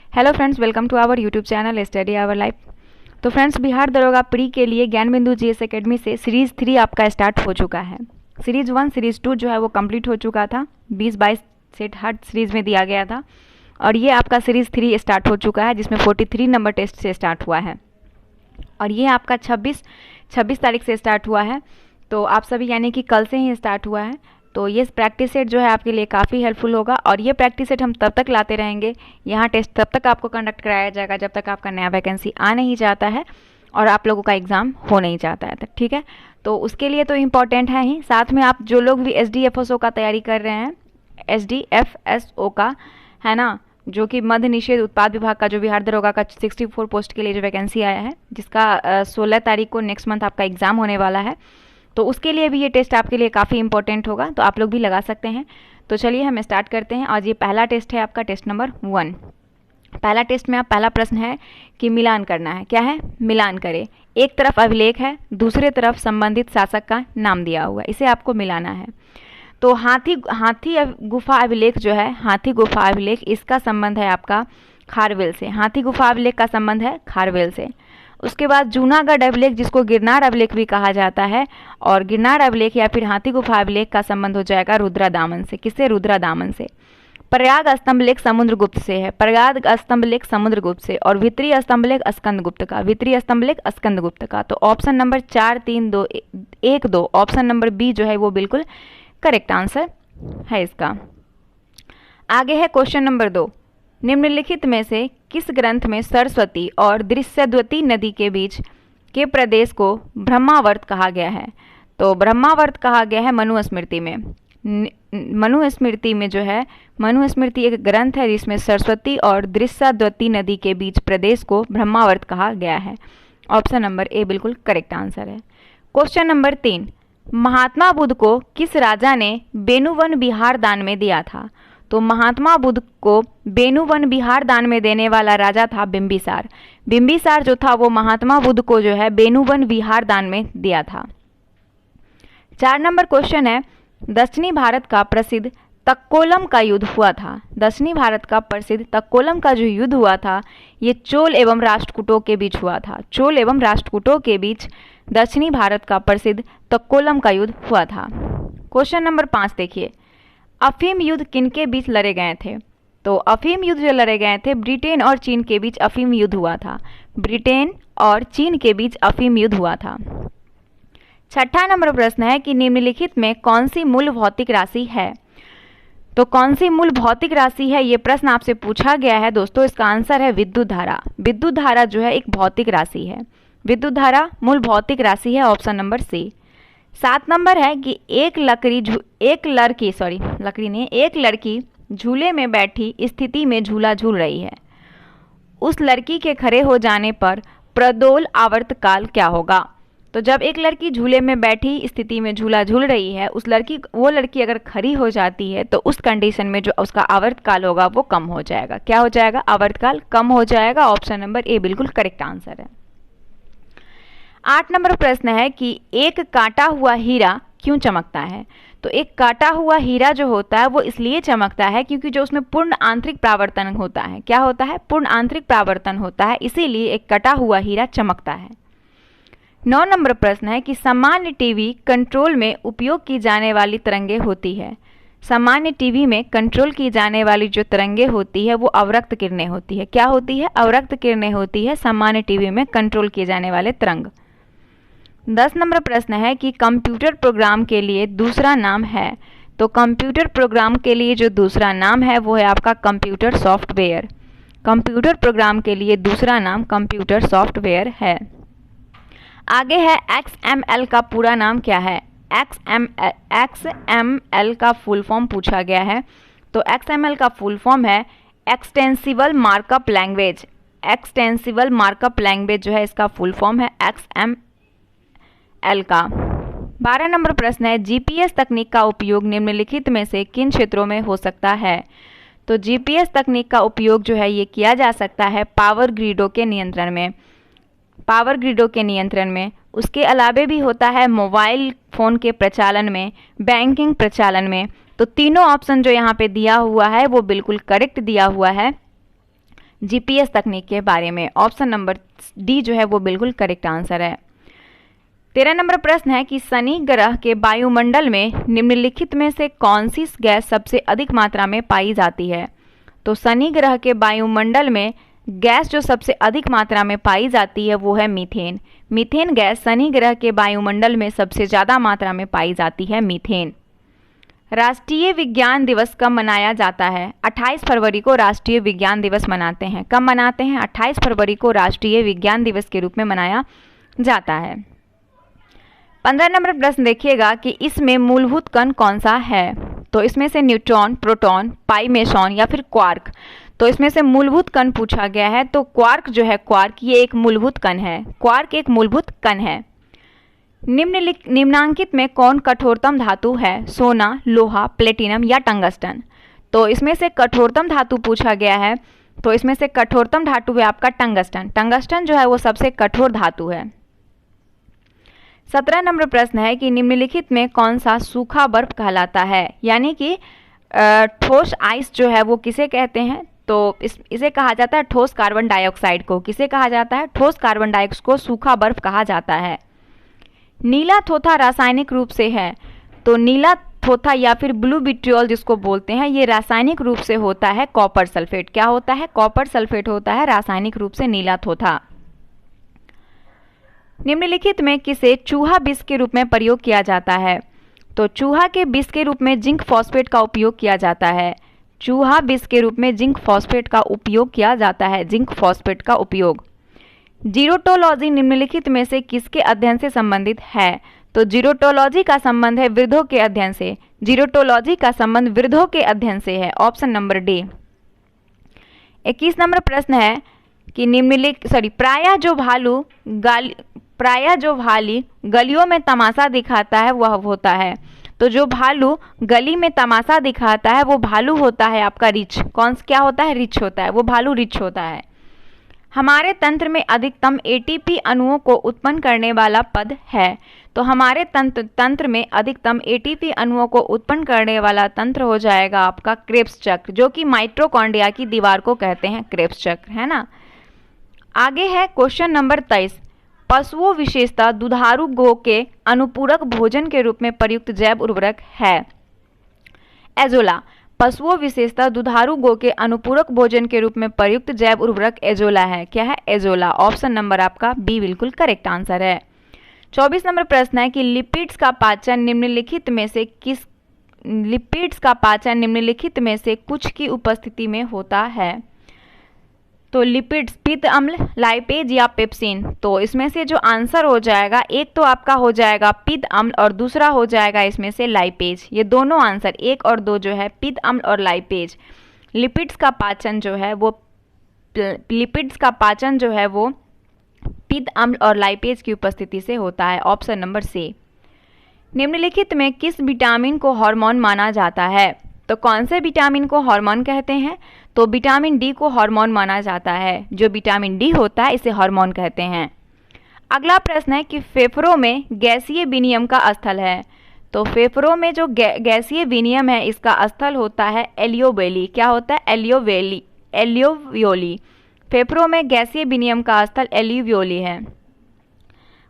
Hello friends, welcome to our YouTube channel study our life. तो friends, Bihar दरोगा pre के लिए ज्ञान बिंदु जीएस एकेडमी से सीरीज़ 3 आपका स्टार्ट हो चुका है। सीरीज़ 1 सीरीज़ 2 जो है वो कंप्लीट हो चुका था। 20-22 सेट हर सीरीज़ में दिया गया था और ये आपका सीरीज़ 3 स्टार्ट हो चुका है, जिसमें 43 नंबर टेस्ट से स्टार्ट हुआ है और ये आपका 26 तारीख से स्टार्ट हुआ है। तो आप सभी यानी कि कल से ही स्टार्ट हुआ है। तो ये प्रैक्टिस सेट जो है आपके लिए काफ़ी हेल्पफुल होगा और ये प्रैक्टिस सेट हम तब तक लाते रहेंगे, यहाँ टेस्ट तब तक आपको कंडक्ट कराया जाएगा जब तक आपका नया वैकेंसी आ नहीं जाता है और आप लोगों का एग्ज़ाम हो नहीं जाता है। ठीक है, तो उसके लिए तो इम्पॉर्टेंट है ही। साथ में आप जो लोग भी SDFSO का तैयारी कर रहे हैं, SDFSO का है ना, जो कि मद्य निषेध उत्पाद विभाग का जो बिहार दरोगा का 64 पोस्ट के लिए जो वैकेंसी आया है, जिसका 16 तारीख को नेक्स्ट मंथ आपका एग्ज़ाम होने वाला है, तो उसके लिए भी ये टेस्ट आपके लिए काफ़ी इंपॉर्टेंट होगा, तो आप लोग भी लगा सकते हैं। तो चलिए हम स्टार्ट करते हैं। आज ये पहला टेस्ट है आपका, टेस्ट नंबर 1। पहला टेस्ट में आप पहला प्रश्न है कि मिलान करना है। क्या है? मिलान करें। एक तरफ अभिलेख है, दूसरे तरफ संबंधित शासक का नाम दिया हुआ है, इसे आपको मिलाना है। तो हाथी गुफा अभिलेख जो है, हाथी गुफा अभिलेख, इसका संबंध है आपका खारवेल से। हाथी गुफा अभिलेख का संबंध है खारवेल से। उसके बाद जूनागढ़ अभिलेख, जिसको गिरनार अभिलेख भी कहा जाता है, और गिरनार अभिलेख या फिर हाथी गुफा अभिलेख का संबंध हो जाएगा रुद्रादामन से। किससे? रुद्रादामन से। प्रयाग स्तंभलेख समुद्रगुप्त से है, प्रयाग स्तंभलेख समुद्रगुप्त से। और वित्तीय स्तंभलेख स्कंदगुप्त का, वित्तीय स्तंभलेख स्कंदगुप्त का। तो option number 4, 3, 2, 1, 2 option number B जो है वो बिल्कुल करेक्ट आंसर है इसका। आगे है क्वेश्चन नंबर 2। निम्नलिखित में से किस ग्रंथ में सरस्वती और दृश्यद्वती नदी के बीच के प्रदेश को ब्रह्मावर्त कहा गया है? तो ब्रह्मावर्त कहा गया है मनुस्मृति में। मनुस्मृति में जो है, मनुस्मृति एक ग्रंथ है जिसमें सरस्वती और दृश्यद्वती नदी के बीच प्रदेश को ब्रह्मावर्त कहा गया है। ऑप्शन नंबर ए बिल्कुल करेक्ट आंसर है। Question number 3। महात्मा बुद्ध को किस राजा ने बेनुवन बिहार दान में दिया था? तो महात्मा बुद्ध को बेनुवन बिहार दान में देने वाला राजा था बिंबिसार। बिंबिसार जो था वो महात्मा बुद्ध को जो है बेनुवन बिहार दान में दिया था। 4 नंबर क्वेश्चन है, दक्षिणी भारत का प्रसिद्ध तक्कोलम का युद्ध हुआ था। दक्षिणी भारत का प्रसिद्ध तक्कोलम का जो युद्ध हुआ था, ये चोल एवं राष्ट्रकूटों के बीच हुआ था। चोल एवं राष्ट्रकूटों के बीच दक्षिणी भारत का प्रसिद्ध तक्कोलम का युद्ध हुआ था। क्वेश्चन नंबर 5 देखिए, अफीम युद्ध किनके बीच लड़े गए थे? तो अफीम युद्ध जो लड़े गए थे, ब्रिटेन और चीन के बीच अफीम युद्ध हुआ था। ब्रिटेन और चीन के बीच अफीम युद्ध हुआ था। 6ठा नंबर प्रश्न है कि निम्नलिखित में कौन सी मूल भौतिक राशि है? तो कौन सी मूल भौतिक राशि है, ये प्रश्न आपसे पूछा गया है दोस्तों। इसका आंसर है विद्युत धारा। विद्युत धारा जो है एक भौतिक राशि है। विद्युत धारा मूल भौतिक राशि है, ऑप्शन नंबर सी। 7 नंबर है कि एक लड़की झूले में बैठी स्थिति में झूला झूल रही है। उस लड़की के खड़े हो जाने पर प्रदोल आवर्तकाल क्या होगा? तो जब एक लड़की झूले में बैठी स्थिति में झूला झूल रही है, वो लड़की अगर खड़ी हो जाती है तो उस कंडीशन में जो उसका आवर्तकाल होगा वो कम हो जाएगा। क्या हो जाएगा? आवर्तकाल कम हो जाएगा। ऑप्शन नंबर ए बिल्कुल करेक्ट आंसर है। 8 नंबर प्रश्न है कि एक काटा हुआ हीरा क्यों चमकता है? तो एक काटा हुआ हीरा जो होता है वो इसलिए चमकता है क्योंकि जो उसमें पूर्ण आंतरिक परावर्तन होता है। क्या होता है? पूर्ण आंतरिक परावर्तन होता है, इसीलिए एक कटा हुआ हीरा चमकता है। 9 नंबर प्रश्न है कि सामान्य टीवी कंट्रोल में उपयोग की जाने वाली तरंगे होती है। सामान्य टीवी में कंट्रोल की जाने वाली जो तरंगे होती है वो अवरक्त किरणें होती है। क्या होती है? अवरक्त किरणें होती है सामान्य टीवी में कंट्रोल किए जाने वाले तरंग। 10 नंबर प्रश्न है कि कंप्यूटर प्रोग्राम के लिए दूसरा नाम है। तो कंप्यूटर प्रोग्राम के लिए जो दूसरा नाम है वो है आपका कंप्यूटर सॉफ्टवेयर। कंप्यूटर प्रोग्राम के लिए दूसरा नाम कंप्यूटर सॉफ्टवेयर है। आगे है XML का पूरा नाम क्या है? XML का फुल फॉर्म पूछा गया है। तो XML का फुल फॉर्म है extensible markup language. Extensible markup language जो है इसका फुल फॉर्म है XML का। 12 नंबर प्रश्न है, GPS तकनीक का उपयोग निम्नलिखित में से किन क्षेत्रों में हो सकता है? तो GPS तकनीक का उपयोग जो है ये किया जा सकता है पावर ग्रिडों के नियंत्रण में। पावर ग्रिडों के नियंत्रण में, उसके अलावे भी होता है मोबाइल फ़ोन के प्रचालन में, बैंकिंग प्रचालन में। तो तीनों ऑप्शन जो यहाँ पे दिया हुआ है वो बिल्कुल करेक्ट दिया हुआ है। जीपीएस तकनीक के बारे में। ऑप्शन नंबर डी जो है वो बिल्कुल करेक्ट आंसर है। 13 नंबर प्रश्न है कि शनि ग्रह के वायुमंडल में निम्नलिखित में से कौन सी गैस सबसे अधिक मात्रा में पाई जाती है। तो शनि ग्रह के वायुमंडल में गैस जो सबसे अधिक मात्रा में पाई जाती है वो है मीथेन। मीथेन गैस शनि ग्रह के वायुमंडल में सबसे ज़्यादा मात्रा में पाई जाती है मीथेन। राष्ट्रीय विज्ञान दिवस कब मनाया जाता है। 28 फरवरी को राष्ट्रीय विज्ञान दिवस मनाते हैं। कब मनाते हैं? 28 फरवरी को राष्ट्रीय विज्ञान दिवस के रूप में मनाया जाता है। 15 नंबर प्रश्न देखिएगा कि इसमें मूलभूत कण कौन सा है। तो इसमें से न्यूट्रॉन, प्रोटॉन, पाई मेसॉन या फिर क्वार्क। तो इसमें से मूलभूत कण पूछा गया है, तो क्वार्क जो है, क्वार्क ये एक मूलभूत कण है। क्वार्क एक मूलभूत कण है। निम्नांकित में कौन कठोरतम धातु है? सोना, लोहा, प्लेटिनम या टंगस्टन। तो इसमें से कठोरतम धातु पूछा गया है, तो इसमें से कठोरतम धातु है आपका टंगस्टन। टंगस्टन जो है वो सबसे कठोर धातु है। 17 नंबर प्रश्न है कि निम्नलिखित में कौन सा सूखा बर्फ कहलाता है, यानी कि ठोस आइस जो है वो किसे कहते हैं। तो इसे कहा जाता है ठोस कार्बन डाइऑक्साइड को। किसे कहा जाता है? ठोस कार्बन डाइऑक्साइड को सूखा बर्फ कहा जाता है। नीला थोथा रासायनिक रूप से है। तो नीला थोथा या फिर ब्लू विट्रियोल जिसको बोलते हैं, ये रासायनिक रूप से होता है कॉपर सल्फेट। क्या होता है? कॉपर सल्फेट होता है रासायनिक रूप से नीला थोथा। निम्नलिखित में किसे चूहा विष के रूप में प्रयोग किया जाता है। तो चूहा के विष के रूप में जिंक फॉस्फेट का उपयोग किया जाता है। चूहा विष के रूप में जिंक फॉस्फेट का उपयोग किया जाता है। जिंक फॉस्फेट का उपयोग। जीरोटोलॉजी निम्नलिखित में से किसके अध्ययन से संबंधित है। तो जीरोटोलॉजी का संबंध है वृद्धों के अध्ययन से। जीरोटोलॉजी का संबंध वृद्धों के अध्ययन से है। Option number D. 21 नंबर प्रश्न है कि प्रायः जो भालू गलियों में तमाशा दिखाता है वह होता है। तो जो भालू गली में तमाशा दिखाता है वो भालू होता है आपका रिछ। क्या होता है? रिछ होता है। वो भालू रिछ होता है। हमारे तंत्र में अधिकतम एटीपी अणुओं को उत्पन्न करने वाला पद है। तो हमारे तंत्र में अधिकतम एटीपी अणुओं को उत्पन्न करने वाला तंत्र हो जाएगा आपका क्रेब्स चक्र, जो कि माइटोकॉन्ड्रिया की दीवार को कहते हैं क्रेब्स चक्र, है ना। आगे है क्वेश्चन नंबर 23। पशुओं विशेषतः दुधारू गौ के अनुपूरक भोजन के रूप में प्रयुक्त जैव उर्वरक है एजोला। पशुओं विशेषतः दुधारू गौ के अनुपूरक भोजन के रूप में प्रयुक्त जैव उर्वरक एजोला है। क्या है? एजोला। ऑप्शन नंबर आपका बी बिल्कुल करेक्ट आंसर है। 24 नंबर प्रश्न है कि लिपिड्स का पाचन निम्नलिखित में से कुछ की उपस्थिति में होता है। तो लिपिड्स पित्त अम्ल, लाइपेज या पेप्सिन। तो इसमें से जो आंसर हो जाएगा, एक तो आपका हो जाएगा पित्त अम्ल और दूसरा हो जाएगा इसमें से लाइपेज। ये दोनों आंसर 1 और 2 जो है पित्त अम्ल और लाइपेज। लिपिड्स का पाचन जो है वो पित्त अम्ल और लाइपेज की उपस्थिति से होता है। Option number C. निम्नलिखित में किस विटामिन को हार्मोन माना जाता है। तो कौन से विटामिन को हार्मोन कहते हैं। तो विटामिन डी को हार्मोन माना जाता है। जो विटामिन डी होता है इसे हार्मोन कहते हैं। अगला प्रश्न है कि फेफड़ों में गैसीय विनिमय का स्थल है। तो फेफड़ों में जो गैसीय विनिमय है इसका स्थल होता है एलियोवेली। क्या होता है? एलियोवियोली। फेफड़ों में गैसीय विनिमय का स्थल एलियोवियोली है।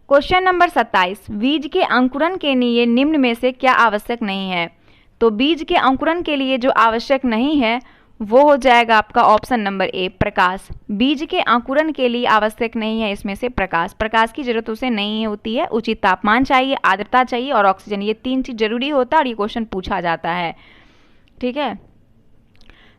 Question number 27। बीज के अंकुरण के लिए निम्न में से क्या आवश्यक नहीं है। तो बीज के अंकुरण के लिए जो आवश्यक नहीं है वो हो जाएगा आपका ऑप्शन नंबर ए, प्रकाश। बीज के अंकुरण के लिए आवश्यक नहीं है इसमें से प्रकाश। प्रकाश की जरूरत उसे नहीं होती है। उचित तापमान चाहिए, आर्द्रता चाहिए और ऑक्सीजन, ये 3 चीज जरूरी होता है और ये क्वेश्चन पूछा जाता है। ठीक है।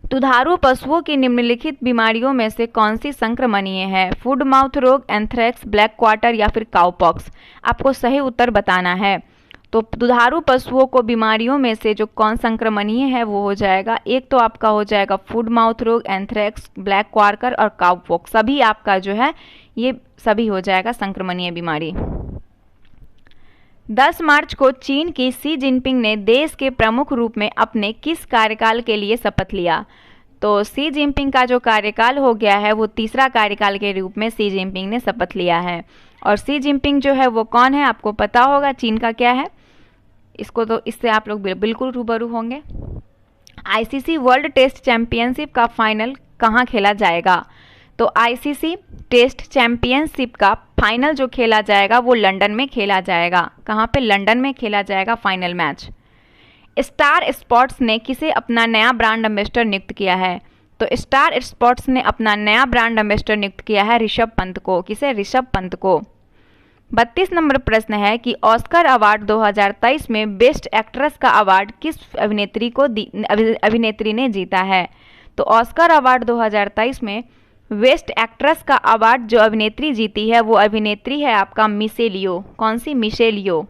दुधारू पशुओं की निम्नलिखित बीमारियों में से कौन सी संक्रमणीय है। फूड माउथ रोग, एंथ्रेक्स, ब्लैक क्वार्टर या फिर काउपॉक्स। आपको सही उत्तर बताना है। तो दुधारू पशुओं को बीमारियों में से जो कौन संक्रमणीय है वो हो जाएगा, एक तो आपका हो जाएगा फूड माउथ रोग, एंथ्रेक्स, ब्लैक क्वार्टर और काउपॉक्स। सभी आपका जो है ये सभी हो जाएगा संक्रमणीय बीमारी। 10 मार्च को चीन की शी जिनपिंग ने देश के प्रमुख रूप में अपने किस कार्यकाल के लिए शपथ लिया। तो शी जिनपिंग का जो कार्यकाल हो गया है वो तीसरा कार्यकाल के रूप में शी जिनपिंग ने शपथ लिया है। और शी जिनपिंग जो है वो कौन है आपको पता होगा, चीन का क्या है इसको, तो इससे आप लोग बिल्कुल रूबरू होंगे। आईसीसी वर्ल्ड टेस्ट चैंपियनशिप का फाइनल कहाँ खेला जाएगा? तो आईसीसी टेस्ट चैंपियनशिप का फाइनल जो खेला जाएगा वो लंदन में खेला जाएगा। कहाँ पे? लंदन में खेला जाएगा फाइनल मैच। स्टार स्पोर्ट्स ने किसे अपना नया ब्रांड एम्बेसडर नियुक्त किया है? तो स्टार स्पोर्ट्स ने अपना नया ब्रांड एम्बेसडर नियुक्त किया है ऋषभ पंत को। किसे? ऋषभ पंत को। 32 नंबर प्रश्न है कि ऑस्कर अवार्ड 2023 में बेस्ट एक्ट्रेस का अवार्ड किस अभिनेत्री ने जीता है? तो ऑस्कर अवार्ड 2023 में बेस्ट एक्ट्रेस का अवार्ड जो अभिनेत्री जीती है वो अभिनेत्री है आपका मिशेल यो। कौन सी? मिशेल यो।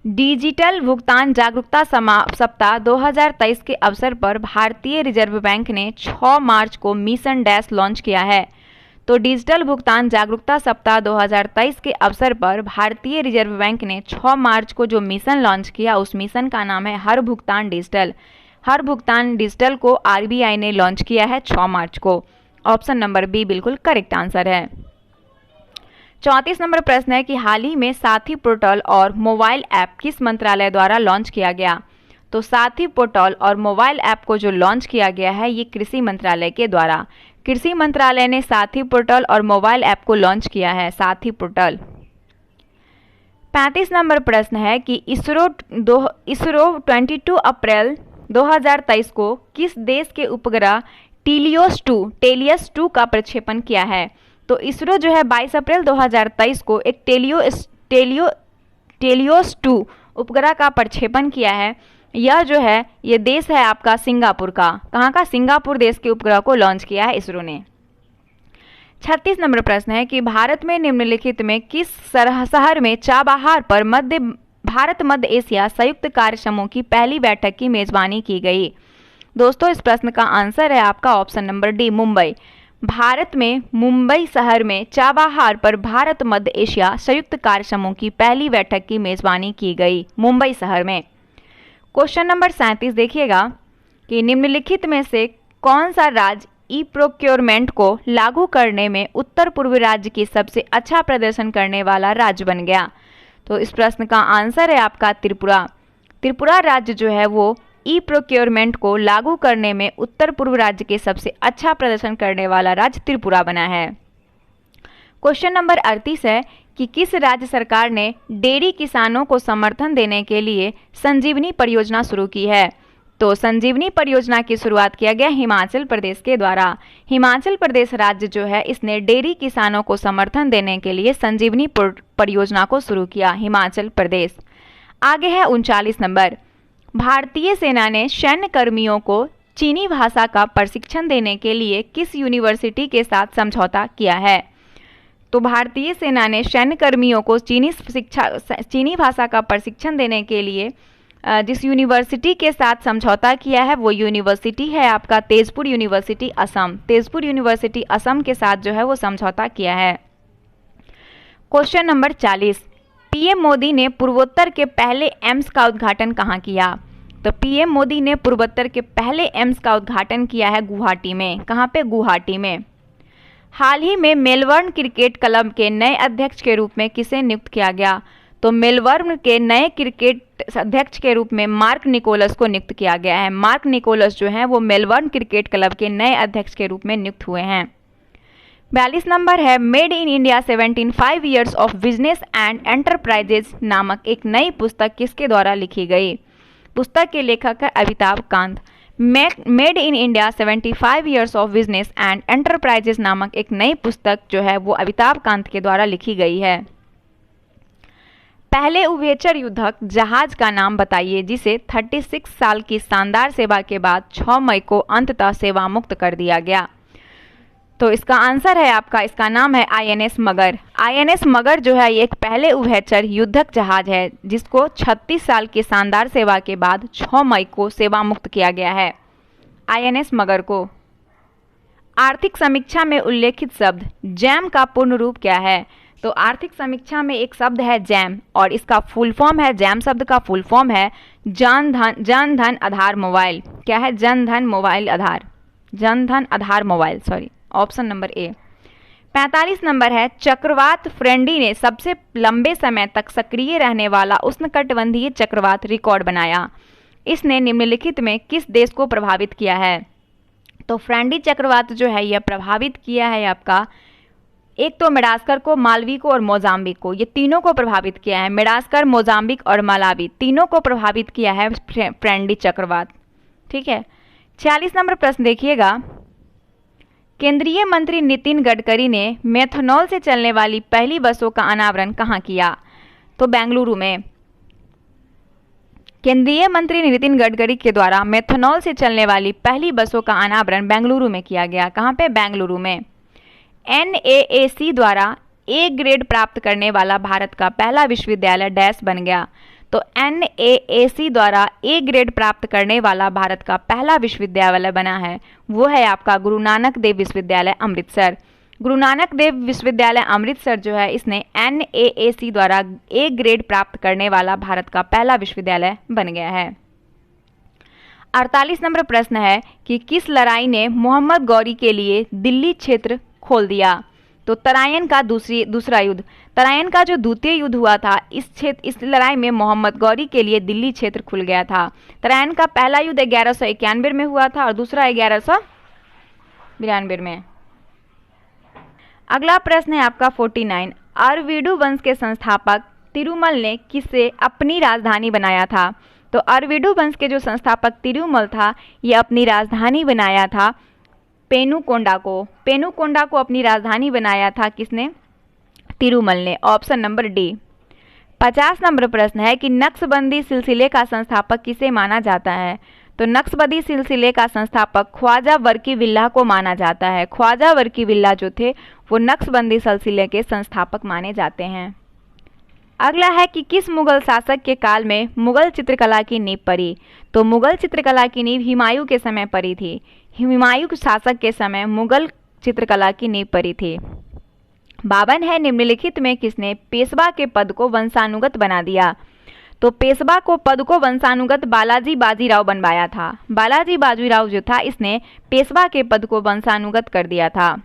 डिजिटल भुगतान जागरूकता सप्ताह 2023 के अवसर पर भारतीय रिजर्व बैंक ने 6 मार्च को मिशन डैश लॉन्च किया है। तो डिजिटल भुगतान जागरूकता सप्ताह 2023 के अवसर पर भारतीय रिजर्व बैंक ने 6 मार्च को जो मिशन लॉन्च किया उस मिशन का नाम है हर भुगतान डिजिटल। हर भुगतान डिजिटल को आरबीआई ने लॉन्च किया है 6 मार्च को। ऑप्शन नंबर बी बिल्कुल करेक्ट आंसर है। 34 नंबर प्रश्न है कि हाल ही में साथी पोर्टल और मोबाइल ऐप किस मंत्रालय द्वारा लॉन्च किया गया? तो साथी पोर्टल और मोबाइल ऐप को जो लॉन्च किया गया है ये कृषि मंत्रालय के द्वारा। कृषि मंत्रालय ने साथी पोर्टल और मोबाइल ऐप को लॉन्च किया है, साथी पोर्टल। 35 नंबर प्रश्न है कि इसरो 22 अप्रैल 2023 को किस देश के उपग्रह टेलियस 2 का प्रक्षेपण किया है? तो इसरो जो है 22 अप्रैल 2023 को एक टेलियस 2 उपग्रह का प्रक्षेपण किया है। यह जो है ये देश है आपका सिंगापुर का। कहाँ का? सिंगापुर देश के उपग्रह को लॉन्च किया है इसरो ने। 36 नंबर प्रश्न है कि भारत में निम्नलिखित में किस शहर में चाबहार पर भारत मध्य एशिया संयुक्त कार्य समूह की पहली बैठक की मेजबानी की गई? दोस्तों इस प्रश्न का आंसर है आपका option number D, Mumbai. Bharat में मुंबई शहर में चाबहार पर भारत मध्य एशिया संयुक्त कार्य समूह की पहली बैठक की मेजबानी की गई, मुंबई शहर में। क्वेश्चन नंबर 37 देखिएगा कि निम्नलिखित में से कौन सा राज्य ई प्रोक्योरमेंट को लागू करने में उत्तर पूर्व राज्य की सबसे अच्छा प्रदर्शन करने वाला राज्य बन गया? तो इस प्रश्न का आंसर है आपका त्रिपुरा। त्रिपुरा राज्य जो है वो ई प्रोक्योरमेंट को लागू करने में उत्तर पूर्व राज्य के सबसे अच्छा प्रदर्शन करने वाला राज्य त्रिपुरा बना है। क्वेश्चन नंबर 38 है कि किस राज्य सरकार ने डेयरी किसानों को समर्थन देने के लिए संजीवनी परियोजना शुरू की है? तो संजीवनी परियोजना की शुरुआत किया गया हिमाचल प्रदेश के द्वारा। हिमाचल प्रदेश राज्य जो है इसने डेयरी किसानों को समर्थन देने के लिए संजीवनी परियोजना को शुरू किया, हिमाचल प्रदेश। आगे है 39 नंबर। भारतीय सेना ने सैन्य कर्मियों को चीनी भाषा का प्रशिक्षण देने के लिए किस यूनिवर्सिटी के साथ समझौता किया है? तो भारतीय सेना ने सैन्य कर्मियों को चीनी भाषा का प्रशिक्षण देने के लिए जिस यूनिवर्सिटी के साथ समझौता किया है वो यूनिवर्सिटी है आपका तेजपुर यूनिवर्सिटी असम। तेजपुर यूनिवर्सिटी असम के साथ जो है वो समझौता किया है। Question number 40। पीएम मोदी ने पूर्वोत्तर के पहले एम्स का उद्घाटन कहाँ किया? तो पीएम मोदी ने पूर्वोत्तर के पहले एम्स का उद्घाटन किया है गुवाहाटी में। कहाँ पे? गुवाहाटी में। हाल ही में मेलबर्न क्रिकेट क्लब के नए अध्यक्ष के रूप में किसे नियुक्त किया गया? तो मेलबर्न के नए क्रिकेट अध्यक्ष के रूप में मार्क निकोलस को नियुक्त किया गया है। मार्क निकोलस जो हैं वो मेलबर्न क्रिकेट क्लब के नए अध्यक्ष के रूप में नियुक्त हुए हैं। 42 नंबर है made in India 75 years of business and enterprises नामक एक नई पुस्तक किसके द्वारा लिखी गई? पुस्तक के लेखक है Amitabh Kant. Made in India 75 years of business and enterprises नामक एक नई पुस्तक जो है वो अमिताभ कांत के द्वारा लिखी गई है। पहले उभयचर युद्धक जहाज का नाम बताइए जिसे 36 साल की शानदार सेवा के बाद 6 मई को अंततः सेवा मुक्त कर दिया गया। तो इसका आंसर है आपका, इसका नाम है आईएनएस मगर। आईएनएस मगर जो है ये एक पहले उभयचर युद्धक जहाज है जिसको 36 साल की शानदार सेवा के बाद 6 मई को सेवा मुक्त किया गया है, आईएनएस मगर को। आर्थिक समीक्षा में उल्लेखित शब्द जैम का पूर्ण रूप क्या है? तो आर्थिक समीक्षा में एक शब्द है जैम और इसका फुल फॉर्म है, जैम शब्द का फुल फॉर्म है जन धन आधार मोबाइल। क्या है? Jan Dhan mobile Aadhaar, Jan Dhan Aadhaar mobile, sorry, option number A. 45 नंबर है चक्रवात फ्रेंडी ने सबसे लंबे समय तक सक्रिय रहने वाला उष्णकटिबंधीय चक्रवात रिकॉर्ड बनाया। इसने निम्नलिखित में किस देश को प्रभावित किया है? तो फ्रेंडी चक्रवात जो है यह प्रभावित किया है आपका, एक तो मेडागास्कर को, मालवी को और मोजाम्बिक को, ये तीनों को प्रभावित किया है। मेडागास्कर, मोजाम्बिक और मालावी तीनों को प्रभावित किया है फ्रेंडी चक्रवात। ठीक है। 46 नंबर प्रश्न देखिएगा, केंद्रीय मंत्री नितिन गडकरी ने मेथनॉल से चलने वाली पहली बसों का अनावरण कहाँ किया? तो बेंगलुरु में। केंद्रीय मंत्री नितिन गडकरी के द्वारा मेथनॉल से चलने वाली पहली बसों का अनावरण बेंगलुरु में किया गया। कहाँ पे? बेंगलुरु में। NAAC द्वारा ए ग्रेड प्राप्त करने वाला भारत का पहला विश्वविद्यालय डैश बन गया। तो NAAC द्वारा ए ग्रेड प्राप्त करने वाला भारत का पहला विश्वविद्यालय बना है, वो है आपका गुरु नानक देव विश्वविद्यालय अमृतसर। गुरु नानक देव विश्वविद्यालय अमृतसर जो है इसने NAAC द्वारा ए ग्रेड प्राप्त करने वाला भारत का पहला विश्वविद्यालय बन गया है। 48 नंबर प्रश्न है कि किस लड़ाई ने मोहम्मद गौरी के लिए दिल्ली क्षेत्र खोल दिया? तो तराइन का दूसरा युद्ध, तराइन का जो द्वितीय युद्ध हुआ था, इस लड़ाई में मोहम्मद गौरी के लिए दिल्ली क्षेत्र खुल गया था। तराइन का पहला युद्ध 1191 में हुआ था और दूसरा 1192 में। अगला प्रश्न है आपका 49, अरविडु वंश के संस्थापक तिरुमल ने किसे अपनी राजधानी बनाया था? तो अरविडु वंश के जो संस्थापक तिरुमल था, ये अपनी राजधानी बनाया था पेनुकोंडा को। पेनुकोंडा को अपनी राजधानी बनाया था किसने? तिरुमल ने। Option number D. 50 नंबर प्रश्न है कि नक्शबंदी सिलसिले का संस्थापक किसे माना जाता है? तो नक्शबंदी सिलसिले का संस्थापक ख्वाजा वर्की बिल्लाह को माना जाता है। ख्वाजा वर्की बिल्लाह जो थे वो नक्शबंदी सिलसिले के संस्थापक माने जाते हैं। अगला है कि किस मुगल शासक के काल में मुगल चित्रकला की नींव पड़ी? तो मुगल चित्रकला की नींव हुमायूं के समय पड़ी थी। हुमायूं शासक के समय मुगल चित्रकला की नींव पड़ी थी। 52 है, निम्नलिखित में किसने पेशवा के पद को वंशानुगत बना दिया? तो पेशवा को पद को वंशानुगत बालाजी बाजीराव बनवाया था। बालाजी बाजीराव जो था इसने पेशवा के पद को वंशानुगत कर दिया था।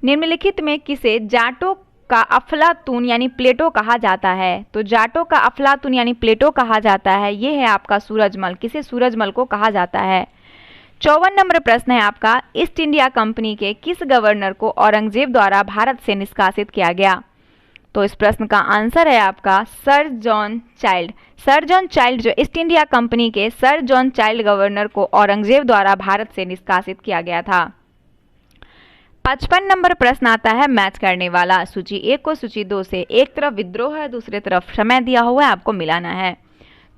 निम्नलिखित में किसे जाटों का अफलातून यानी प्लेटो कहा जाता है? तो जाटों का अफलातून यानी प्लेटो कहा जाता है, ये है आपका सूरजमल। किसे? सूरजमल को कहा जाता है। 54 नंबर प्रश्न है आपका, ईस्ट इंडिया कंपनी के किस गवर्नर को औरंगजेब द्वारा भारत से निष्कासित किया गया? तो इस प्रश्न का आंसर है आपका sir John child. Sir John child जो ईस्ट इंडिया कंपनी के सर जॉन चाइल्ड गवर्नर को औरंगजेब द्वारा भारत से निष्कासित किया गया था। 55 नंबर प्रश्न आता है मैच करने वाला। सूची 1 को सूची 2 से, एक तरफ विद्रोह है, दूसरे तरफ समय दिया हुआ है, आपको मिलाना है।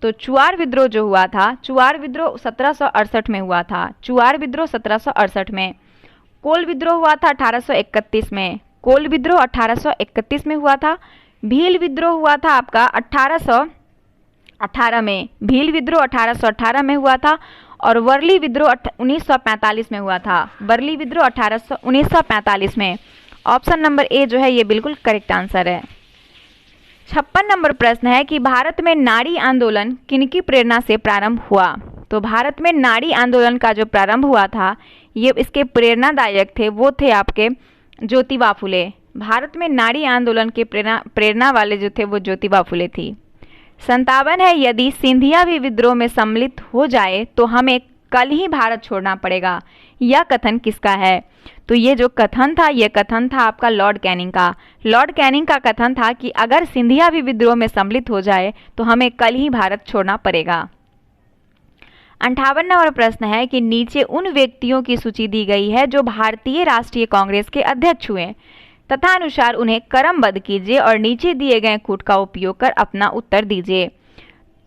तो चुआर विद्रोह जो हुआ था, चुआर विद्रोह 1768 में हुआ था। चुआर विद्रोह 1768 में। कोल विद्रोह हुआ था 1831 में। कोल विद्रोह 1831 में हुआ था। भील विद्रोह हुआ था आपका 1818 में। भील विद्रोह 1818 में हुआ था और वर्ली विद्रोह 1945 में हुआ था। वर्ली विद्रोह 1945 में। ऑप्शन नंबर ए जो है ये बिल्कुल करेक्ट आंसर है। 56 नंबर प्रश्न है कि भारत में नारी आंदोलन किनकी प्रेरणा से प्रारंभ हुआ? तो भारत में नारी आंदोलन का जो प्रारंभ हुआ था, ये इसके प्रेरणादायक थे, वो थे आपके ज्योतिबा फुले। भारत में नारी आंदोलन के प्रेरणा वाले जो थे वो ज्योतिबा फुले थी। 57 है, यदि सिंधिया भी विद्रोह में सम्मिलित हो जाए तो हमें कल ही भारत छोड़ना पड़ेगा। यह कथन किसका है? तो ये जो कथन था, ये कथन था आपका लॉर्ड कैनिंग का। लॉर्ड कैनिंग का कथन था कि अगर सिंधिया भी विद्रोह में सम्मिलित हो जाए तो हमें कल ही भारत छोड़ना पड़ेगा। 58 नंबर प्रश्न है कि नीचे उन व्यक्तियों की सूची दी गई है जो भारतीय राष्ट्रीय कांग्रेस के अध्यक्ष हुए तथा अनुसार उन्हें क्रमबद्ध कीजिए और नीचे दिए गए कूट का उपयोग कर अपना उत्तर दीजिए।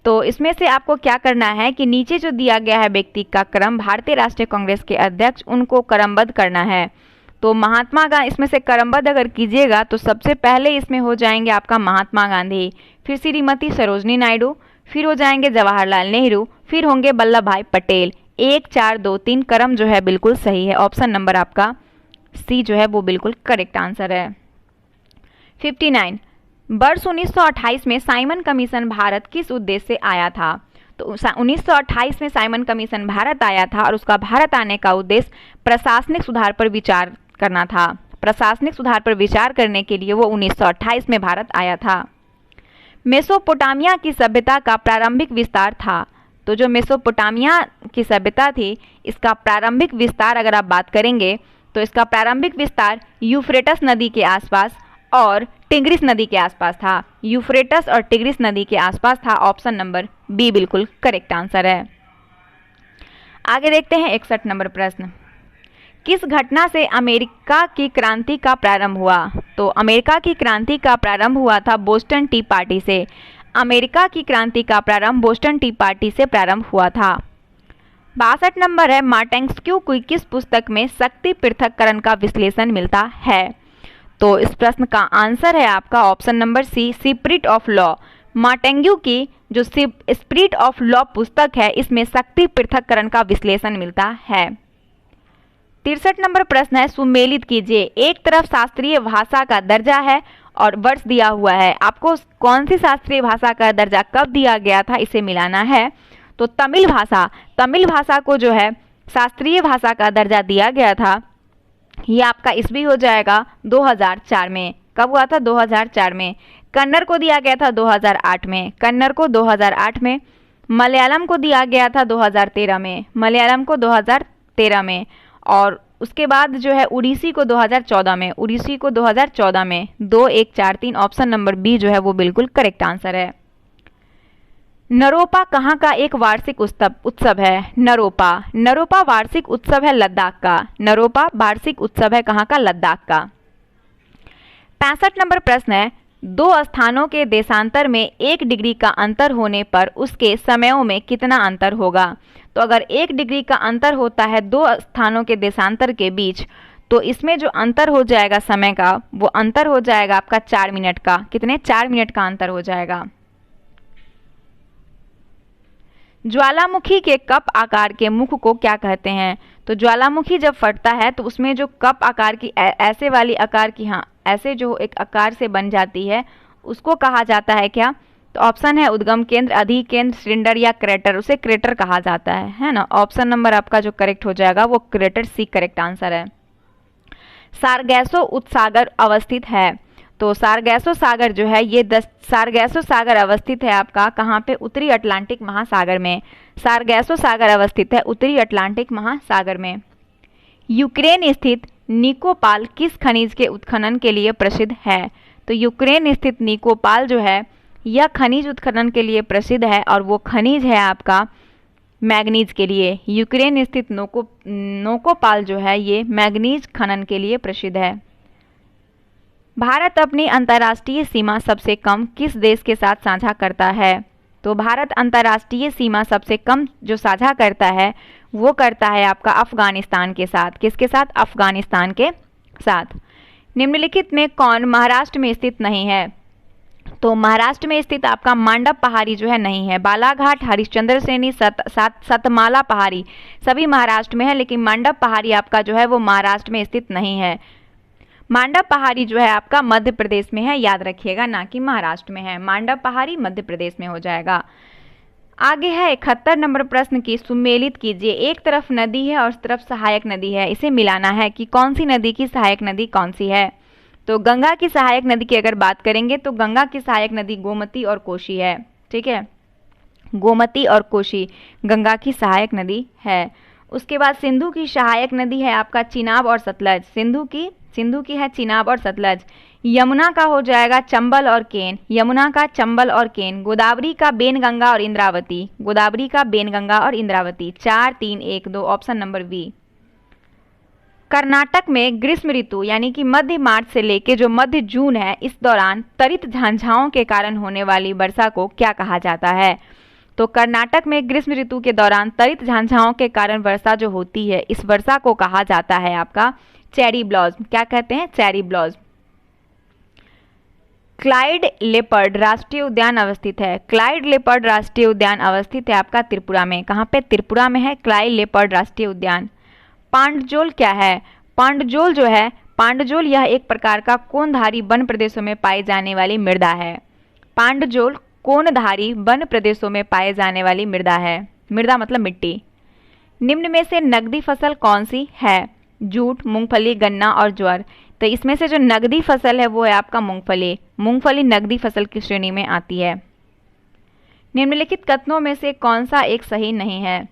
तो इसमें से आपको क्या करना है कि नीचे जो दिया गया है व्यक्ति का क्रम, भारतीय राष्ट्रीय कांग्रेस के अध्यक्ष, उनको क्रमबद्ध करना है। तो महात्मा गांधी इसमें से क्रमबद्ध अगर कीजिएगा तो सबसे पहले इसमें हो जाएंगे आपका महात्मा गांधी, फिर श्रीमती सरोजनी नायडू, फिर हो जाएंगे जवाहरलाल नेहरू, फिर होंगे वल्लभ भाई पटेल। 1 4 2 3 क्रम जो है बिल्कुल सही है। ऑप्शन नंबर आपका सी जो है वो बिल्कुल करेक्ट आंसर है। 59 वर्ष 1928 में साइमन कमीशन भारत किस उद्देश्य से आया था? तो 1928 में साइमन कमीशन भारत आया था और उसका भारत आने का उद्देश्य प्रशासनिक सुधार पर विचार करना था। प्रशासनिक सुधार पर विचार करने के लिए वो 1928 में भारत आया था। मेसोपोटामिया की सभ्यता का प्रारंभिक विस्तार था। तो जो मेसोपोटामिया की सभ्यता थी, इसका प्रारंभिक विस्तार अगर आप बात करेंगे तो इसका प्रारंभिक विस्तार यूफ्रेटस नदी के आसपास और टिग्रिस नदी के आसपास था। यूफ्रेटस और टिग्रिस नदी के आसपास था। ऑप्शन नंबर बी बिल्कुल करेक्ट आंसर है। आगे देखते हैं 61 नंबर प्रश्न। किस घटना से अमेरिका की क्रांति का प्रारंभ हुआ? तो अमेरिका की क्रांति का प्रारंभ हुआ था बोस्टन टी पार्टी से। अमेरिका की क्रांति का प्रारंभ बोस्टन टी पार्टी से प्रारंभ हुआ था। 62 नंबर है, मॉन्टेस्क्यू की किस पुस्तक में शक्ति पृथक्करण का विश्लेषण मिलता है? तो इस प्रश्न का आंसर है आपका option number C, spirit of law. Montesquieu की जो स्पिरिट ऑफ लॉ पुस्तक है, इसमें शक्ति पृथक्करण का विश्लेषण मिलता है। 63 नंबर प्रश्न है, सुमेलित कीजिए। एक तरफ शास्त्रीय भाषा का दर्जा है और वर्ष दिया हुआ है, आपको कौन सी शास्त्रीय भाषा का दर्जा कब दिया गया था, इसे मिलाना है। तो तमिल भाषा को जो है शास्त्रीय भाषा का दर्जा दिया गया था, ये आपका ईस्वी हो जाएगा 2004 में। कब हुआ था? 2004 में। कन्नड़ को दिया गया था 2008 में, कन्नड़ को 2008 में। मलयालम को दिया गया था 2013 में, मलयालम को 2013 में। और उसके बाद जो है उड़ीसी को 2014 में, उड़ीसी को 2014 में। 2 1 4 3 ऑप्शन नंबर बी जो है वो बिल्कुल करेक्ट आंसर है। नरोपा कहाँ का एक वार्षिक उत्सव है? नरोपा वार्षिक उत्सव है लद्दाख का। नरोपा वार्षिक उत्सव है कहाँ का? लद्दाख का। 65 नंबर प्रश्न है, दो स्थानों के देशांतर में 1 डिग्री का अंतर होने पर उसके समयों में कितना अंतर होगा? तो अगर 1 डिग्री का अंतर होता है दो स्थानों के देशांतर के बीच, तो इसमें जो अंतर हो जाएगा समय का, वो अंतर हो जाएगा आपका 4 मिनट का। कितने? 4 मिनट का अंतर हो जाएगा। ज्वालामुखी के कप आकार के मुख को क्या कहते हैं? तो ज्वालामुखी जब फटता है तो उसमें जो कप आकार की ऐसे वाली आकार की, हाँ ऐसे जो एक आकार से बन जाती है, उसको कहा जाता है क्या? तो ऑप्शन है उद्गम केंद्र, अधिकेंद्र, सिलेंडर या क्रेटर। उसे क्रेटर कहा जाता है ना। ऑप्शन नंबर आपका जो करेक्ट हो जाएगा वो क्रेटर, सी करेक्ट आंसर है। सारगैसो उपसागर अवस्थित है। तो सारगैसो सागर जो है ये सारगैसो सागर अवस्थित है आपका कहाँ पे? उत्तरी अटलांटिक महासागर में। सारगैसो सागर अवस्थित है उत्तरी अटलांटिक महासागर में। यूक्रेन स्थित निकोपाल किस खनिज के उत्खनन के लिए प्रसिद्ध है? तो यूक्रेन स्थित निकोपाल जो है यह खनिज उत्खनन के लिए प्रसिद्ध है और वो खनिज है आपका मैग्नीज के लिए। यूक्रेन स्थित नोकोपाल जो है ये मैग्नीज खनन के लिए प्रसिद्ध है। भारत अपनी अंतर्राष्ट्रीय सीमा सबसे कम किस देश के साथ साझा करता है? तो भारत अंतर्राष्ट्रीय सीमा सबसे कम जो साझा करता है वो करता है आपका अफगानिस्तान के साथ। किसके साथ? अफगानिस्तान के साथ। निम्नलिखित में कौन महाराष्ट्र में स्थित नहीं है? तो महाराष्ट्र में स्थित आपका मांडव पहाड़ी जो है नहीं है। बालाघाट, हरिश्चंद्र श्रेणी, सतमाला पहाड़ी सभी महाराष्ट्र में है, लेकिन मांडव पहाड़ी आपका जो है वो महाराष्ट्र में स्थित नहीं है। मांडव पहाड़ी जो है आपका मध्य प्रदेश में है, याद रखिएगा, ना कि महाराष्ट्र में है। मांडव पहाड़ी मध्य प्रदेश में हो जाएगा। आगे है 71 नंबर प्रश्न की, सुमेलित कीजिए। एक तरफ नदी है और उस तरफ सहायक नदी है, इसे मिलाना है कि कौन सी नदी की सहायक नदी कौन सी है? तो गंगा की सहायक नदी की अगर बात करेंगे तो गंगा की सहायक नदी गोमती और कोशी है। ठीक है, गोमती और कोशी गंगा की सहायक नदी है। उसके बाद सिंधु की सहायक नदी है आपका चिनाब और सतलज। सिंधु की है चिनाब और सतलज। यमुना का हो जाएगा चंबल और केन, यमुना का चंबल और केन। गोदावरी का बेनगंगा और इंद्रावती, गोदावरी का बेनगंगा और Indravati. 4 3 1 2 option number B. Karnataka में ग्रीष्म ऋतु यानी कि मध्य मार्च से लेके जो मध्य जून है, इस दौरान त्वरित झांझाओं के कारण होने वाली वर्षा को क्या कहा जाता है? तो कर्नाटक में ग्रीष्म ऋतु के दौरान त्वरित झांझाओं के कारण वर्षा जो होती है, इस वर्षा को कहा जाता है आपका चेरी ब्लॉसम। क्या कहते हैं? Cherry blossom. क्लाइड लेपर्ड राष्ट्रीय उद्यान अवस्थित है। क्लाइड लेपर्ड राष्ट्रीय उद्यान अवस्थित है आपका त्रिपुरा में। कहाँ पे? त्रिपुरा में है क्लाइड लेपर्ड राष्ट्रीय उद्यान। पांडजोल क्या है? पांडजोल जो है, पांडजोल यह एक प्रकार का कोनधारी वन प्रदेशों में पाई जाने वाली मृदा है। पांडजोल कोनधारी वन प्रदेशों में पाए जाने वाली मृदा है। मृदा मतलब मिट्टी। निम्न में से नकदी फसल कौन सी है? जूट, मूंगफली, गन्ना और ज्वार। तो इसमें से जो नकदी फसल है वो है आपका मूंगफली। मूंगफली नकदी फसल की श्रेणी में आती है। निम्नलिखित कथनों में से कौन सा एक सही नहीं है?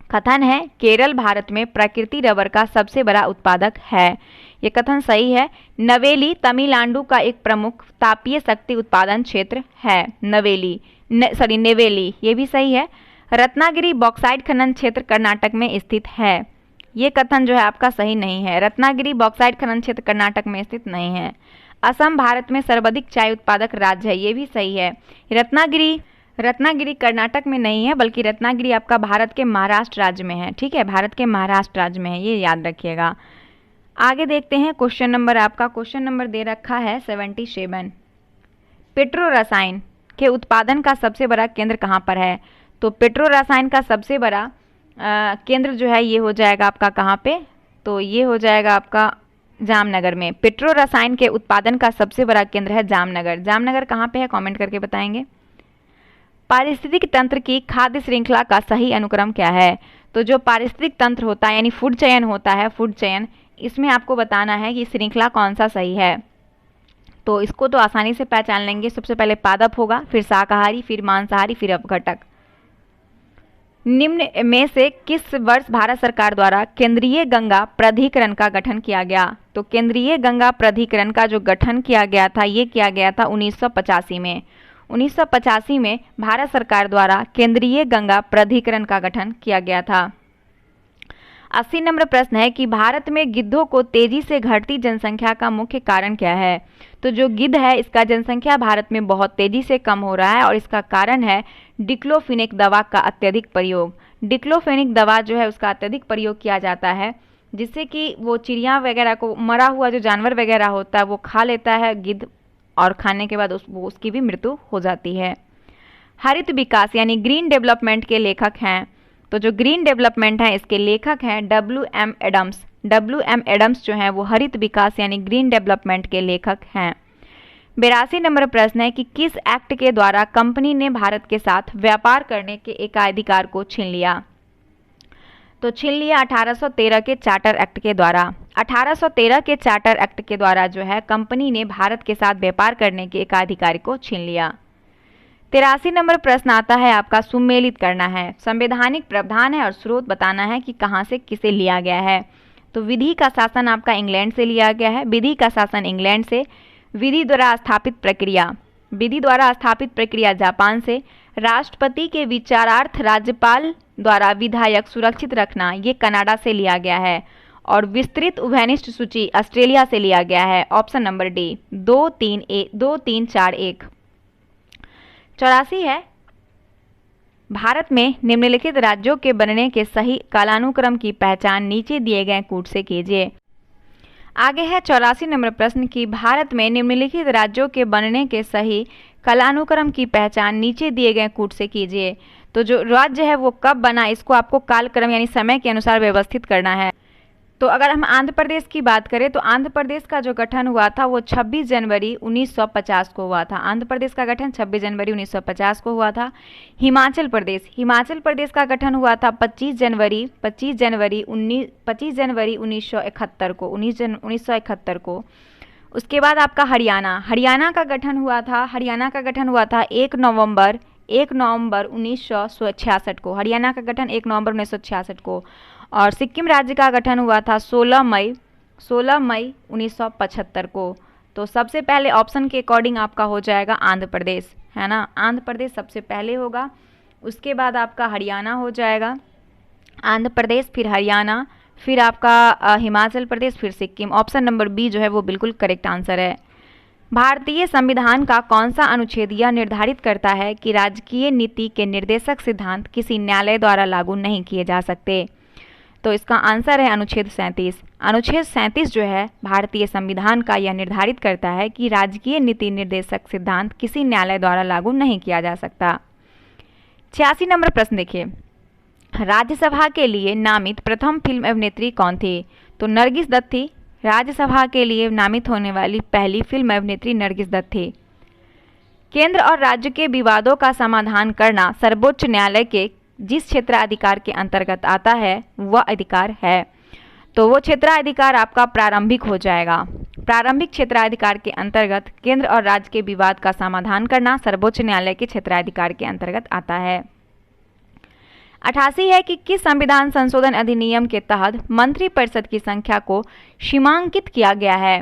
कथन है केरल भारत में प्राकृतिक रबर का सबसे बड़ा उत्पादक है। ये कथन सही है। नवेली तमिलनाडु का एक प्रमुख तापीय शक्ति उत्पादन क्षेत्र है। नेवेली, ये भी सही है। रत्नागिरी बॉक्साइट खनन क्षेत्र कर्नाटक में स्थित है। ये कथन जो है आपका सही नहीं है। रत्नागिरी बॉक्साइट खनन क्षेत्र कर्नाटक में स्थित नहीं है। असम भारत में सर्वाधिक चाय उत्पादक राज्य है। ये भी सही है। रत्नागिरी कर्नाटक में नहीं है, बल्कि रत्नागिरी आपका भारत के महाराष्ट्र राज्य में है। ठीक है, भारत के महाराष्ट्र राज्य में है, ये याद रखिएगा। आगे देखते हैं क्वेश्चन नंबर। आपका क्वेश्चन नंबर दे रखा है 77। पेट्रो रसायन के उत्पादन का सबसे बड़ा केंद्र कहाँ पर है? तो पेट्रो रसायन का सबसे बड़ा केंद्र जो है ये हो जाएगा आपका कहाँ पे? तो ये हो जाएगा आपका जामनगर में। पेट्रो रसायन के उत्पादन का सबसे बड़ा केंद्र है जामनगर। जामनगर कहाँ पे है? कमेंट करके बताएंगे। पारिस्थितिक तंत्र की खाद्य श्रृंखला का सही अनुक्रम क्या है? तो जो पारिस्थितिक तंत्र होता है यानी फूड चेन होता है, फूड चेन, इसमें आपको बताना है कि श्रृंखला कौन सा सही है। तो इसको तो आसानी से पहचान लेंगे। सबसे पहले पादप होगा, फिर शाकाहारी, फिर मांसाहारी, फिर अपघटक। निम्न में से किस वर्ष भारत सरकार द्वारा केंद्रीय गंगा प्राधिकरण का गठन किया गया? तो केंद्रीय गंगा प्राधिकरण का जो गठन किया गया था ये किया गया था 1985 में। 1985 में भारत सरकार द्वारा केंद्रीय गंगा प्राधिकरण का गठन किया गया था। 80 नंबर प्रश्न है कि भारत में गिद्धों को तेजी से घटती जनसंख्या का मुख्य कारण क्या है? तो जो गिद्ध है इसका जनसंख्या भारत में बहुत तेजी से कम हो रहा है और इसका कारण है डिक्लोफेनेक दवा का अत्यधिक प्रयोग। डिक्लोफेनेक दवा जो है उसका अत्यधिक प्रयोग किया जाता है, जिससे कि वो चिड़िया वगैरह को, मरा हुआ जो जानवर वगैरह होता है वो खा लेता है गिद्ध, और खाने के बाद उसकी भी मृत्यु हो जाती है। हरित विकास यानी ग्रीन डेवलपमेंट के लेखक हैं? तो जो ग्रीन डेवलपमेंट है इसके लेखक हैं W.M. एडम्स। W.M. एडम्स जो हैं वो हरित विकास यानी ग्रीन डेवलपमेंट के लेखक हैं। 82 नंबर प्रश्न है कि किस एक्ट के द्वारा कंपनी ने भारत के साथ व्यापार करने के एकाधिकार को छीन लिया? तो छीन लिया 1813 के चार्टर एक्ट के द्वारा। 1813 के चार्टर एक्ट के द्वारा जो है कंपनी ने भारत के साथ व्यापार करने के एकाधिकार को छीन लिया। 83 नंबर प्रश्न आता है आपका सुमेलित करना है। संवैधानिक प्रावधान है और स्रोत बताना है कि कहाँ से किसे लिया गया है। तो विधि का शासन आपका इंग्लैंड से लिया गया है। विधि का शासन इंग्लैंड से। विधि द्वारा स्थापित प्रक्रिया जापान से। राष्ट्रपति के विचारार्थ राज्यपाल द्वारा विधायक सुरक्षित रखना ये कनाडा से लिया गया है। और विस्तृत उभयनिष्ठ सूची ऑस्ट्रेलिया से लिया गया है। Option number D 2341। 84 है भारत में निम्नलिखित राज्यों के बनने के सही कालानुक्रम की पहचान नीचे दिए गए कूट से कीजिए। आगे है 84 नंबर प्रश्न की भारत में निम्नलिखित राज्यों के बनने के सही कालानुक्रम की पहचान नीचे दिए गए कूट से कीजिए। तो जो राज्य है वो कब बना, इसको आपको कालक्रम यानी समय के अनुसार व्यवस्थित करना है। तो अगर हम आंध्र प्रदेश की बात करें तो आंध्र प्रदेश का जो गठन हुआ था वो 26 जनवरी 1950 को हुआ था। आंध्र प्रदेश का गठन 26 जनवरी 1950 को हुआ था। हिमाचल प्रदेश का गठन हुआ था 25 जनवरी 1971 को। उसके बाद आपका हरियाणा का गठन हुआ था 1 नवंबर 1966 को। हरियाणा का गठन 1 नवंबर 1966 को। और सिक्किम राज्य का गठन हुआ था 16 मई 1975 को। तो सबसे पहले ऑप्शन के अकॉर्डिंग आपका हो जाएगा आंध्र प्रदेश, है ना। आंध्र प्रदेश सबसे पहले होगा, उसके बाद आपका हरियाणा हो जाएगा। आंध्र प्रदेश, फिर हरियाणा, फिर आपका हिमाचल प्रदेश, फिर सिक्किम। ऑप्शन नंबर बी जो है वो बिल्कुल करेक्ट आंसर है। भारतीय संविधान का कौन सा अनुच्छेद यह निर्धारित करता है कि राजकीय नीति के निर्देशक सिद्धांत किसी न्यायालय द्वारा लागू नहीं किए जा सकते? तो इसका आंसर है अनुच्छेद 37। अनुच्छेद 37 जो है भारतीय संविधान का यह निर्धारित करता है कि राजकीय नीति निर्देशक सिद्धांत किसी न्यायालय द्वारा लागू नहीं किया जा सकता। 86 नंबर प्रश्न देखिए, राज्यसभा के लिए नामित प्रथम फिल्म अभिनेत्री कौन थी? तो नरगिस दत्त थी। राज्यसभा के लिए नामित होने वाली पहली फिल्म अभिनेत्री नरगिस दत्त थी। केंद्र और राज्य के विवादों का समाधान करना सर्वोच्च न्यायालय के जिस क्षेत्राधिकार के अंतर्गत आता है वह अधिकार है। तो वो क्षेत्राधिकार आपका प्रारंभिक हो जाएगा। प्रारंभिक क्षेत्राधिकार के अंतर्गत केंद्र और राज्य के विवाद का समाधान करना सर्वोच्च न्यायालय के क्षेत्राधिकार के अंतर्गत आता है। 88 है कि किस संविधान संशोधन अधिनियम के तहत मंत्रिपरिषद की संख्या को सीमांकित किया गया है?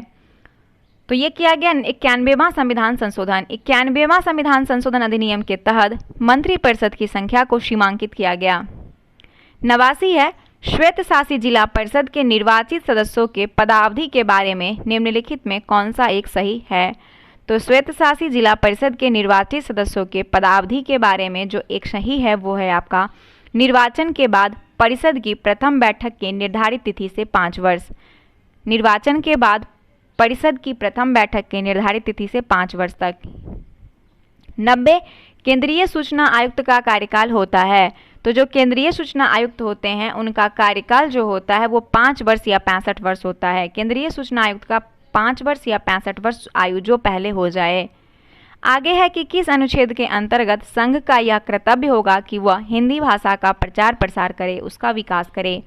तो ये किया गया 91वां संविधान संशोधन। 91वां संविधान संशोधन अधिनियम के तहत मंत्रिपरिषद की संख्या को सीमांकित किया गया। 89 है श्वेत शासी जिला परिषद के निर्वाचित सदस्यों के पदावधि के बारे में निम्नलिखित में कौन सा एक सही है? तो श्वेत शासी जिला परिषद के निर्वाचित सदस्यों के पदावधि के बारे में जो एक सही है वो है आपका निर्वाचन के बाद परिषद की प्रथम बैठक की निर्धारित तिथि से 5 वर्ष। निर्वाचन के बाद परिषद की प्रथम बैठक की निर्धारित तिथि से 5 वर्ष तक। 90 केंद्रीय सूचना आयुक्त का कार्यकाल होता है। तो जो केंद्रीय सूचना आयुक्त होते हैं उनका कार्यकाल जो होता है वो 5 वर्ष या 65 वर्ष होता है। केंद्रीय सूचना आयुक्त का 5 वर्ष या 65 वर्ष आयु जो पहले हो जाए। आगे है कि किस अनुच्छेद के अंतर्गत संघ का यह कर्तव्य होगा कि वह हिंदी भाषा का प्रचार प्रसार करे, उसका विकास करे?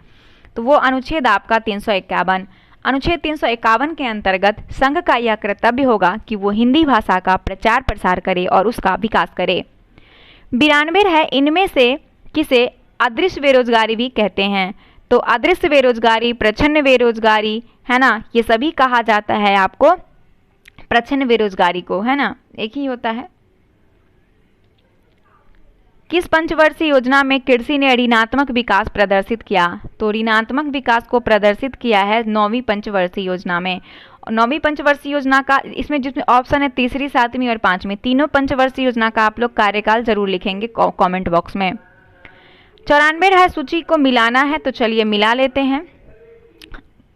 तो वो अनुच्छेद आपका 351। अनुच्छेद 351 के अंतर्गत संघ का यह कर्तव्य होगा कि वो हिंदी भाषा का प्रचार प्रसार करे और उसका विकास करे। 92 है इनमें से किसे अदृश्य बेरोजगारी भी कहते हैं? तो अदृश्य बेरोजगारी, प्रच्छन्न बेरोजगारी, है ना, ये सभी कहा जाता है आपको प्रच्छन्न बेरोजगारी को, है ना, एक ही होता है। किस पंचवर्षीय योजना में कृषि ने ऋणात्मक विकास प्रदर्शित किया? तो ऋणात्मक विकास को प्रदर्शित किया है 9वीं पंचवर्षीय योजना में। 9वीं पंचवर्षीय योजना का इसमें जिसमें ऑप्शन है 3री, 7वीं और 5वीं, तीनों पंचवर्षीय योजना का आप लोग कार्यकाल जरूर लिखेंगे कमेंट बॉक्स में। 94 है सूची को मिलाना है, तो चलिए मिला लेते हैं।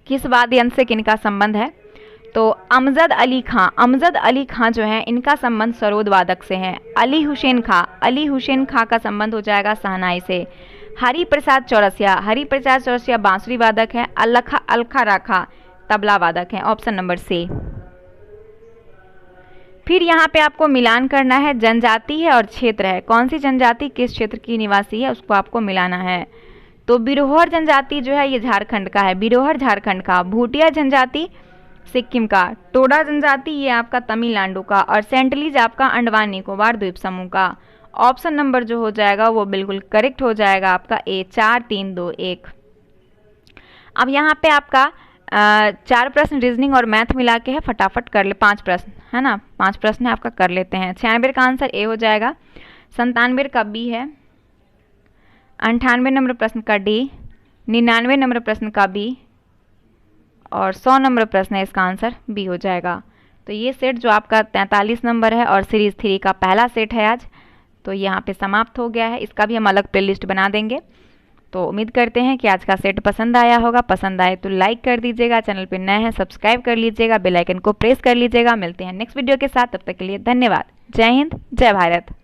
किस वाद्य यंत्र से किनका संबंध है? तो अमजद अली खां जो है इनका संबंध सरोद वादक से है। अली हुसैन खां का संबंध हो जाएगा शहनाई से। हरिप्रसाद चौरसिया बांसुरी वादक है। अलखा राखा तबला वादक है। Option number C. फिर यहाँ पे आपको मिलान करना है, जनजाति है और क्षेत्र है। कौन सी जनजाति किस क्षेत्र की निवासी है उसको आपको मिलाना है। तो बिरोहर जनजाति जो है ये झारखंड का है, बिरोहर झारखंड का। भूटिया जनजाति सिक्किम का। टोडा जनजाति ये आपका तमिलनाडु का। और सेंटलीज आपका अंडमान निकोबार द्वीप समूह का। ऑप्शन नंबर जो हो जाएगा वो बिल्कुल करेक्ट हो जाएगा आपका ए, 4 3 2 1। अब यहाँ पे आपका 4 प्रश्न रीजनिंग और मैथ मिला के है, फटाफट कर ले। 5 प्रश्न है ना, 5 प्रश्न है आपका, कर लेते हैं। 96 का आंसर ए हो जाएगा। 97 का बी है। 98 नंबर प्रश्न का डी। 99 नंबर प्रश्न का बी और 100 नंबर प्रश्न है इसका आंसर बी हो जाएगा। तो ये सेट जो आपका 43 नंबर है और सीरीज 3 का पहला सेट है आज, तो यहाँ पे समाप्त हो गया है। इसका भी हम अलग प्लेलिस्ट बना देंगे। तो उम्मीद करते हैं कि आज का सेट पसंद आया होगा। पसंद आए तो लाइक कर दीजिएगा, चैनल पे नए हैं सब्सक्राइब कर लीजिएगा, बेल आइकन को प्रेस कर लीजिएगा। मिलते हैं नेक्स्ट वीडियो के साथ, तब तक के लिए धन्यवाद। जय हिंद, जय भारत।